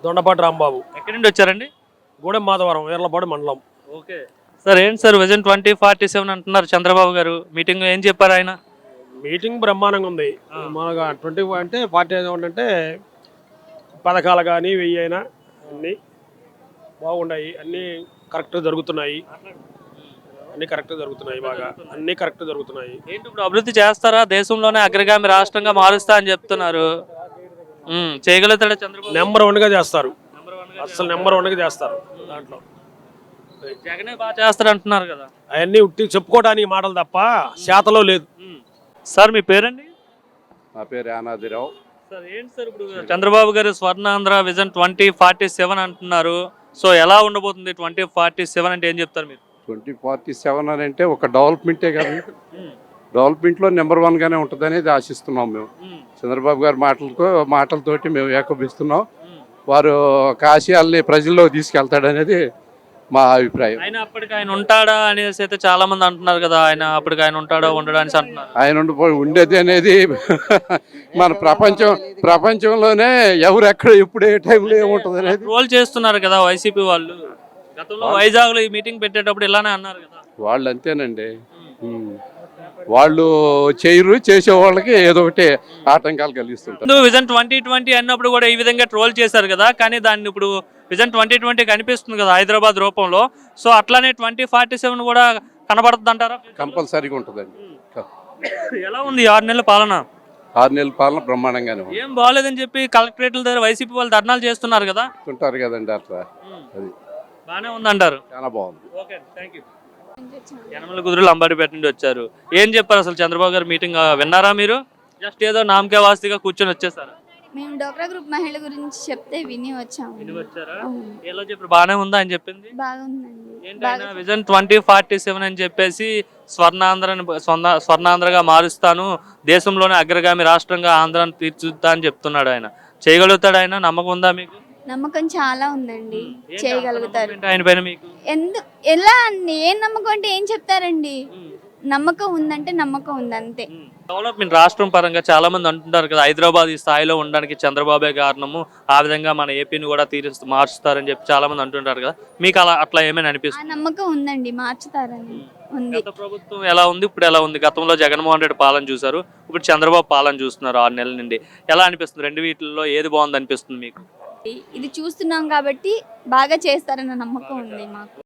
దొండపాటి రాంబాబు. ఎక్కడి నుండి వచ్చారండి? గూడెం మాధవరం, వీర్లపాడు మండలం. ఓకే సార్, ఏంటి సార్ విజన్ 2047 అంటున్నారు చంద్రబాబు గారు, మీటింగ్ ఏం చెప్పారు ఆయన? మీటింగ్ బ్రహ్మాండంగా ఉంది. మామూలుగా 20 అంటే పార్టీ ఏమంటే పథకాలు కానీ 1000 అయినా అన్నీ బాగున్నాయి, అన్నీ కరెక్ట్గా జరుగుతున్నాయి. బాగా అన్నీ కరెక్ట్ జరుగుతున్నాయి. ఏంటి ఇప్పుడు అభివృద్ధి చేస్తారా? దేశంలోనే అగ్రగామి రాష్ట్రంగా మారుస్తా అని చెప్తున్నారు. చేయగలుగుతాడా చంద్రబాబు? నెంబర్ 1గా చేస్తారు, అసలు నెంబర్ 1గా చేస్తారు. దాంట్లో జగనే బాగా చేస్తారు అంటున్నారు కదా. అవన్నీ ఉట్టి చెప్పుకోవడానికి మాటలు తప్ప చేతలో లేదు. సార్ మీ పేరండి? నా పేరు యానాదిరావు. సార్ ఏంటి సార్ ఇప్పుడు చంద్రబాబు గారు స్వర్ణాంధ్ర విజన్ 2047 అంటున్నారు. సో ఎలా ఉండబోతుంది 2047 అంటే ఏం చెప్తారు మీరు? 2047 అని అంటే ఒక డెవలప్మెంటే కదా, డెవలప్మెంట్లో నెంబర్ 1గానే ఉంటుంది అనేది ఆశిస్తున్నాం మేము. చంద్రబాబు గారి మాటలతోటి మేము ఏకభిస్తున్నాం. వారు ఆశయాల్ని ప్రజల్లో తీసుకెళ్తాడనేది మా అభిప్రాయం. ఆయన అప్పటికి ఆయన ఉంటాడా అనేసి అయితే చాలా మంది అంటున్నారు కదా, ఆయన అప్పటికి ఆయన ఉంటాడా ఉండడా అనేసి అంటున్నారు. ఆయన ఉండేది అనేది మన ప్రపంచంలోనే ఎవరు ఎక్కడ ఎప్పుడు ఏ టైంలో ఏముంటుంది అనేది రోల్ చేస్తున్నారు కదా వైసీపీ వాళ్ళు. గతంలో వైజాగ్ లో ఈ మీటింగ్ పెట్టేటప్పుడు ఇలానే అన్నారు కదా. వాళ్ళు అంతేనండి, వాళ్ళు చేసే వాళ్ళకి ఏదో ఒకటి ఆటంకాలు కలిగిస్తుంటారు. విజన్ 2020 అన్నప్పుడు కూడా ఈ విధంగా ట్రోల్ చేశారు కదా, కానీ దాన్ని ఇప్పుడు విజన్ 2020 కనిపిస్తుంది కదా హైదరాబాద్ రూపంలో. సో అట్లానే 2047 కూడా కనబడుతుంది అంటారా? కంపల్సరీగా ఉంటుందండి. ఎలా ఉంది 6 నెలల పాలన? 6 నెలల పాలన బ్రహ్మాండంగానే ఉంది. ఏం బాగాలేదని చెప్పి కలెక్టరేట్ల దగ్గర వైసీపీ వాళ్ళు ధర్నాలు చేస్తున్నారు కదా. ఉంటారు కదండి, అట్లా అది బాగానే ఉందంటారు. చాలా బాగుంది. Okay, thank you. యనమల కుదురులు అంబారిపేట నుండి వచ్చారు. ఏం చెప్పారు అసలు చంద్రబాబు గారు మీటింగ్ విన్నారా మీరు? జస్ట్ ఏదో నామకే వాస్తిగా కూర్చొని వచ్చేసారా? మేము డోక్రా గ్రూప్ మహిళ గురించి చెప్తే విని వచ్చాము. ఎలా చెప్పారు? బాగానే ఉందా అని చెప్పింది? బాగుందండి. ఏంటైనా విజన్ 2047 అని చెప్పేసి స్వర్ణాంధ్రగా మారుస్తాను, దేశంలోనే అగ్రగామి రాష్ట్రంగా ఆంధ్రాను తీర్చుతా అని చెప్తున్నాడు ఆయన. చేయగలుగుతాడు ఆయన? నమ్మకం ఉందా మీకు? నమ్మకం చాలా ఉందండి, చేయగలుగుతారు. ఆయన పైన మీకు ఎలా అండి? ఏం నమ్మకం అంటే ఏం చెప్తారండి? నమ్మకం ఉందంటే నమ్మకం ఉంది అంతే. డెవలప్మెంట్ రాష్ట్రం పరంగా చాలా మంది అంటుంటారు కదా, హైదరాబాద్ ఈ స్థాయిలో ఉండడానికి చంద్రబాబే కారణము, ఆ విధంగా మన ఏపీని కూడా మార్చుతారని చెప్పి చాలా మంది అంటుంటారు కదా. మీకు అట్లా ఏమైనా అనిపిస్తుంది? నమ్మకం ఉందండి, మార్చుతారని ఉంది. గత ప్రభుత్వం ఎలా ఉంది, ఇప్పుడు ఎలా ఉంది? గతంలో జగన్మోహన్ రెడ్డి పాలన చూసారు, ఇప్పుడు చంద్రబాబు పాలన చూస్తున్నారు 6 నెలల నుండి. ఎలా అనిపిస్తుంది? రెండు వీటిల్లో ఏది బాగుంది అనిపిస్తుంది మీకు? ఇది చూస్తున్నాం కాబట్టి బాగా చేస్తారన్న నమ్మకం ఉంది మాకు.